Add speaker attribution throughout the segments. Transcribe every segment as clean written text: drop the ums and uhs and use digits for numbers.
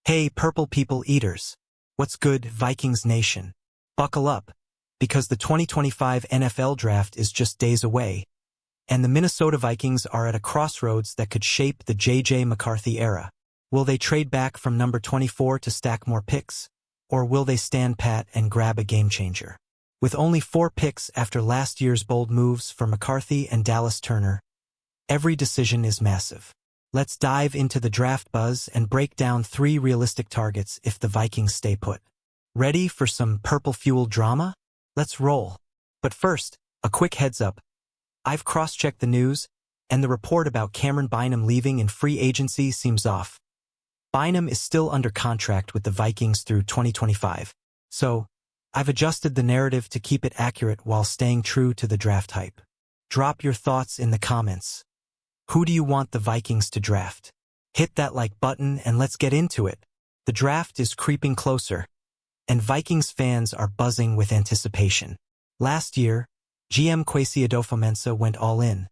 Speaker 1: Hey, purple people eaters. What's good, Vikings Nation? Buckle up, because the 2025 NFL Draft is just days away, and the Minnesota Vikings are at a crossroads that could shape the J.J. McCarthy era. Will they trade back from number 24 to stack more picks, or will they stand pat and grab a game-changer? With only 4 picks after last year's bold moves for McCarthy and Dallas Turner, every decision is massive. Let's dive into the draft buzz and break down 3 realistic targets if the Vikings stay put. Ready for some purple-fueled drama? Let's roll. But first, a quick heads up. I've cross-checked the news, and the report about Cameron Bynum leaving in free agency seems off. Bynum is still under contract with the Vikings through 2025, so I've adjusted the narrative to keep it accurate while staying true to the draft hype. Drop your thoughts in the comments. Who do you want the Vikings to draft? Hit that like button and let's get into it. The draft is creeping closer, and Vikings fans are buzzing with anticipation. Last year, GM Kwesi Adofo-Mensah went all in,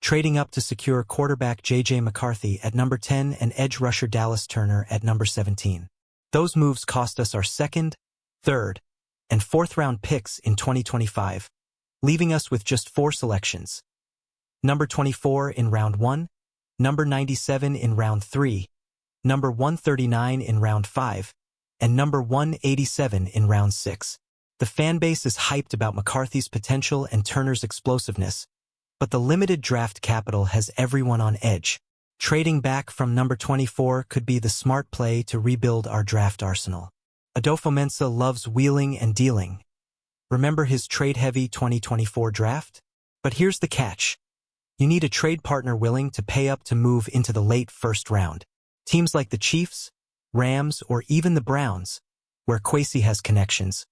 Speaker 1: trading up to secure quarterback J.J. McCarthy at number 10 and edge rusher Dallas Turner at number 17. Those moves cost us our 2nd, 3rd, and 4th-round picks in 2025, leaving us with just 4 selections. Number 24 in round 1, number 97 in round 3, number 139 in round 5, and number 187 in round 6. The fanbase is hyped about McCarthy's potential and Turner's explosiveness, but the limited draft capital has everyone on edge. Trading back from number 24 could be the smart play to rebuild our draft arsenal. Adofo-Mensah loves wheeling and dealing. Remember his trade-heavy 2024 draft? But here's the catch. You need a trade partner willing to pay up to move into the late 1st round. Teams like the Chiefs, Rams, or even the Browns, where Kwesi has connections,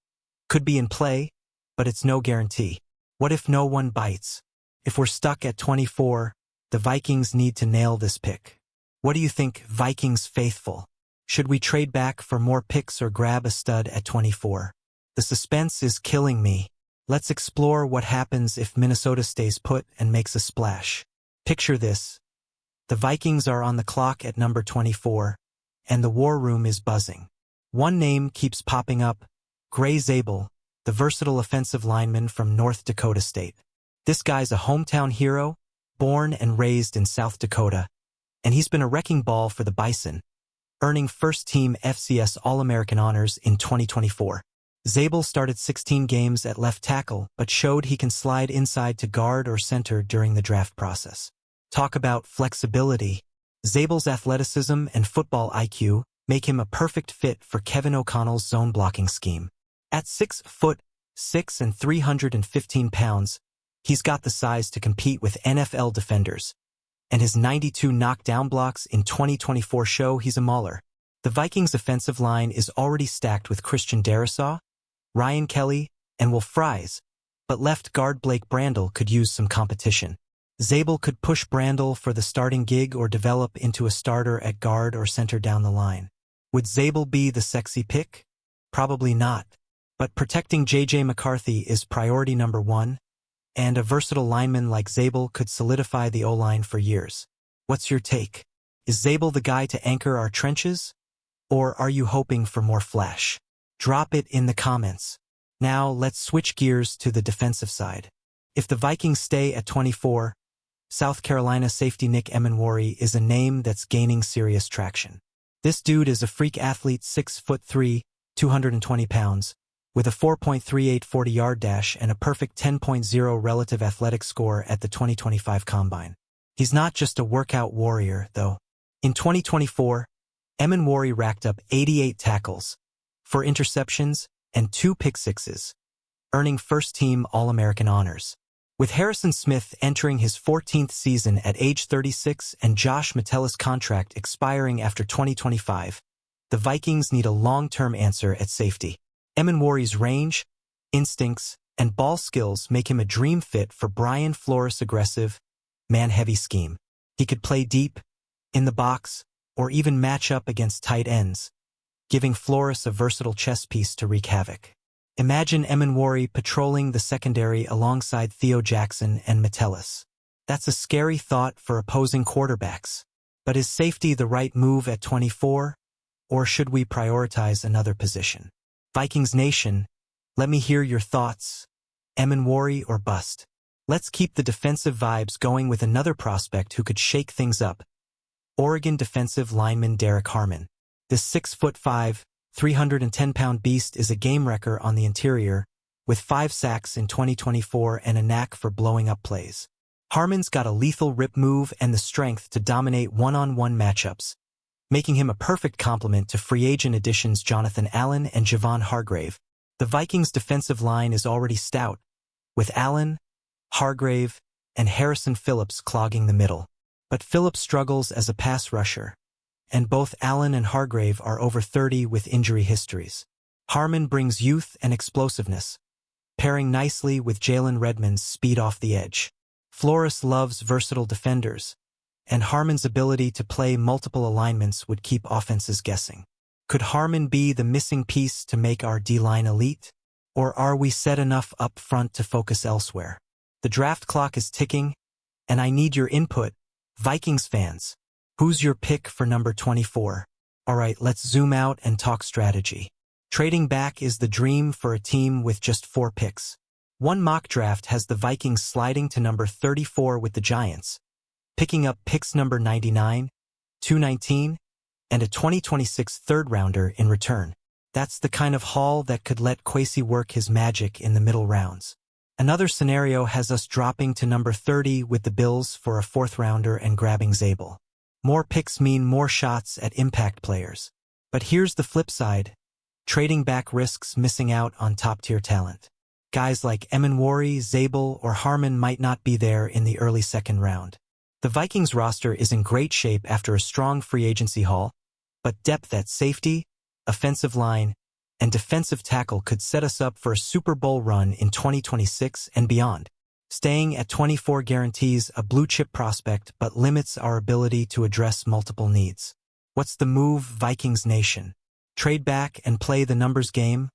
Speaker 1: could be in play, but it's no guarantee. What if no one bites? If we're stuck at 24, the Vikings need to nail this pick. What do you think, Vikings faithful? Should we trade back for more picks or grab a stud at 24? The suspense is killing me. Let's explore what happens if Minnesota stays put and makes a splash. Picture this. The Vikings are on the clock at number 24, and the war room is buzzing. One name keeps popping up, Gray Zabel, the versatile offensive lineman from North Dakota State. This guy's a hometown hero, born and raised in South Dakota, and he's been a wrecking ball for the Bison, earning first-team FCS All-American honors in 2024. Zabel started 16 games at left tackle, but showed he can slide inside to guard or center during the draft process. Talk about flexibility. Zabel's athleticism and football IQ make him a perfect fit for Kevin O'Connell's zone blocking scheme. At 6'6" and 315 pounds, he's got the size to compete with NFL defenders, and his 92 knockdown blocks in 2024 show he's a mauler. The Vikings' offensive line is already stacked with Christian Darrisaw, Ryan Kelly, and Will Fries, but left guard Blake Brandel could use some competition. Zabel could push Brandel for the starting gig or develop into a starter at guard or center down the line. Would Zabel be the sexy pick? Probably not. But protecting J.J. McCarthy is priority number 1, and a versatile lineman like Zabel could solidify the O-line for years. What's your take? Is Zabel the guy to anchor our trenches? Or are you hoping for more flash? Drop it in the comments. Now let's switch gears to the defensive side. If the Vikings stay at 24, South Carolina safety Nick Emenwari is a name that's gaining serious traction. This dude is a freak athlete, 6'3", 220 pounds, with a 4.38 40-yard dash and a perfect 10.0 relative athletic score at the 2025 Combine. He's not just a workout warrior, though. In 2024, Emenwari racked up 88 tackles, 4 interceptions, and 2 pick-sixes, earning first-team All-American honors. With Harrison Smith entering his 14th season at age 36 and Josh Metellus' contract expiring after 2025, the Vikings need a long-term answer at safety. Emenwari's range, instincts, and ball skills make him a dream fit for Brian Flores' aggressive, man-heavy scheme. He could play deep, in the box, or even match up against tight ends, giving Flores a versatile chess piece to wreak havoc. Imagine Emenwari patrolling the secondary alongside Theo Jackson and Metellus. That's a scary thought for opposing quarterbacks. But is safety the right move at 24? Or should we prioritize another position? Vikings Nation, let me hear your thoughts. Emanwari or bust? Let's keep the defensive vibes going with another prospect who could shake things up. Oregon defensive lineman Derek Harmon. This 6'5", 310-pound beast is a game wrecker on the interior, with 5 sacks in 2024 and a knack for blowing up plays. Harmon's got a lethal rip move and the strength to dominate one-on-one matchups, making him a perfect complement to free agent additions Jonathan Allen and Javon Hargrave. The Vikings' defensive line is already stout, with Allen, Hargrave, and Harrison Phillips clogging the middle. But Phillips struggles as a pass rusher, and both Allen and Hargrave are over 30 with injury histories. Harmon brings youth and explosiveness, pairing nicely with Jalen Redmond's speed off the edge. Flores loves versatile defenders, and Harmon's ability to play multiple alignments would keep offenses guessing. Could Harmon be the missing piece to make our D-line elite? Or are we set enough up front to focus elsewhere? The draft clock is ticking, and I need your input. Vikings fans, who's your pick for number 24? Alright, let's zoom out and talk strategy. Trading back is the dream for a team with just 4 picks. One mock draft has the Vikings sliding to number 34 with the Giants, picking up picks number 99, 219, and a 2026 third-rounder in return. That's the kind of haul that could let Kwesi work his magic in the middle rounds. Another scenario has us dropping to number 30 with the Bills for a 4th-rounder and grabbing Zabel. More picks mean more shots at impact players. But here's the flip side. Trading back risks missing out on top-tier talent. Guys like Emanwari, Zabel, or Harmon might not be there in the early 2nd round. The Vikings roster is in great shape after a strong free agency haul, but depth at safety, offensive line, and defensive tackle could set us up for a Super Bowl run in 2026 and beyond. Staying at 24 guarantees a blue-chip prospect but limits our ability to address multiple needs. What's the move, Vikings Nation? Trade back and play the numbers game,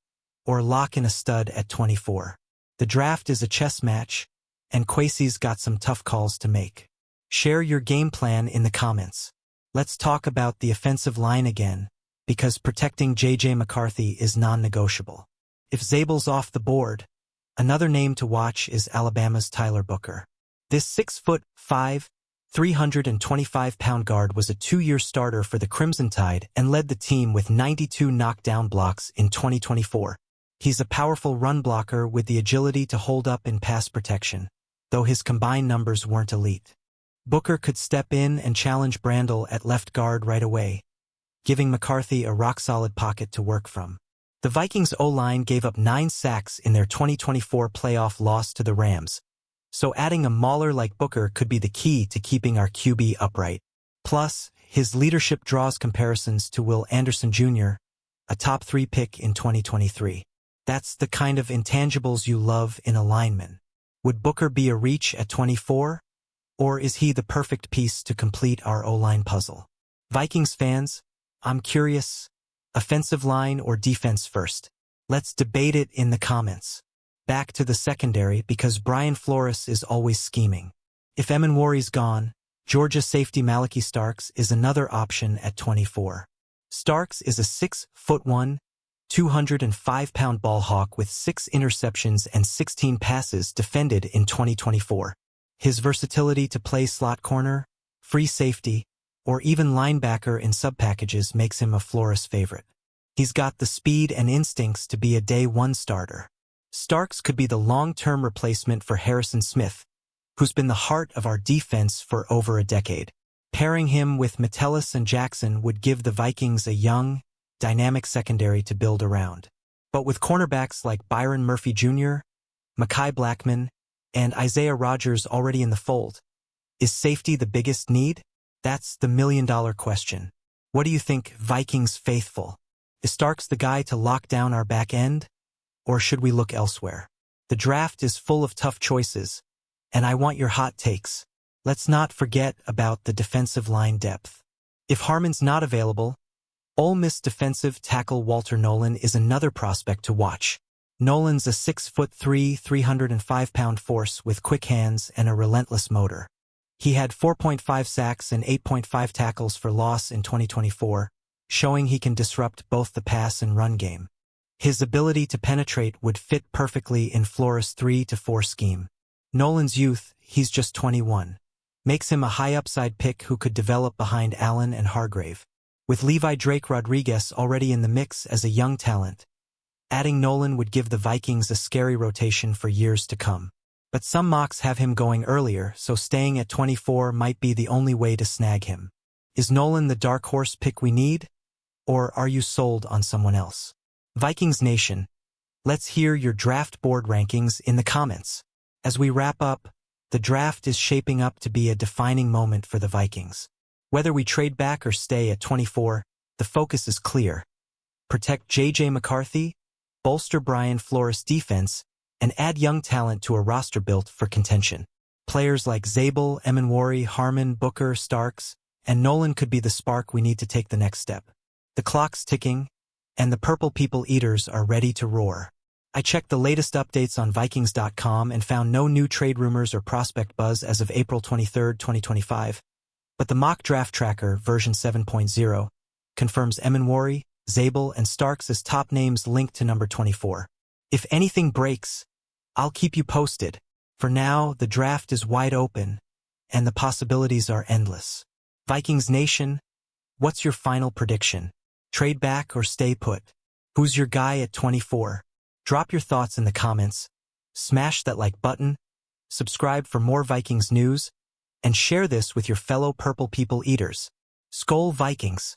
Speaker 1: or lock in a stud at 24? The draft is a chess match, and Kwesi's got some tough calls to make. Share your game plan in the comments. Let's talk about the offensive line again, because protecting J.J. McCarthy is non-negotiable. If Zabel's off the board, another name to watch is Alabama's Tyler Booker. This 6'5", 325-pound guard was a 2-year starter for the Crimson Tide and led the team with 92 knockdown blocks in 2024. He's a powerful run blocker with the agility to hold up in pass protection, though his combined numbers weren't elite. Booker could step in and challenge Brandel at left guard right away, giving McCarthy a rock-solid pocket to work from. The Vikings O-line gave up 9 sacks in their 2024 playoff loss to the Rams, so adding a mauler like Booker could be the key to keeping our QB upright. Plus, his leadership draws comparisons to Will Anderson Jr., a top 3 pick in 2023. That's the kind of intangibles you love in a lineman. Would Booker be a reach at 24? Or is he the perfect piece to complete our O-line puzzle? Vikings fans, I'm curious, offensive line or defense first? Let's debate it in the comments. Back to the secondary because Brian Flores is always scheming. If Emanwari's gone, Georgia safety Malachi Starks is another option at 24. Starks is a 6'1", 205-pound ball hawk with 6 interceptions and 16 passes defended in 2024. His versatility to play slot corner, free safety, or even linebacker in sub-packages makes him a Flores favorite. He's got the speed and instincts to be a day-1 starter. Starks could be the long-term replacement for Harrison Smith, who's been the heart of our defense for over a decade. Pairing him with Metellus and Jackson would give the Vikings a young, dynamic secondary to build around. But with cornerbacks like Byron Murphy Jr., Mekhi Blackman, and Isaiah Rodgers already in the fold, is safety the biggest need? That's the million-dollar question. What do you think, Vikings faithful? Is Starks the guy to lock down our back end? Or should we look elsewhere? The draft is full of tough choices, and I want your hot takes. Let's not forget about the defensive line depth. If Harmon's not available, Ole Miss defensive tackle Walter Nolan is another prospect to watch. Nolan's a 6'3", 305-pound force with quick hands and a relentless motor. He had 4.5 sacks and 8.5 tackles for loss in 2024, showing he can disrupt both the pass and run game. His ability to penetrate would fit perfectly in Flora's 3-4 scheme. Nolan's youth, he's just 21, makes him a high-upside pick who could develop behind Allen and Hargrave. With Levi Drake Rodriguez already in the mix as a young talent, adding Nolan would give the Vikings a scary rotation for years to come. But some mocks have him going earlier, so staying at 24 might be the only way to snag him. Is Nolan the dark horse pick we need? Or are you sold on someone else? Vikings Nation, let's hear your draft board rankings in the comments. As we wrap up, the draft is shaping up to be a defining moment for the Vikings. Whether we trade back or stay at 24, the focus is clear. Protect J.J. McCarthy, bolster Brian Flores' defense, and add young talent to a roster built for contention. Players like Zabel, Emanwari, Harmon, Booker, Starks, and Nolan could be the spark we need to take the next step. The clock's ticking, and the Purple People Eaters are ready to roar. I checked the latest updates on Vikings.com and found no new trade rumors or prospect buzz as of April 23, 2025. But the mock draft tracker, version 7.0, confirms Emanwari, Zabel, and Starks as top names linked to number 24. If anything breaks, I'll keep you posted. For now, the draft is wide open, and the possibilities are endless. Vikings Nation, what's your final prediction? Trade back or stay put? Who's your guy at 24? Drop your thoughts in the comments, smash that like button, subscribe for more Vikings news, and share this with your fellow Purple People Eaters. Skol Vikings!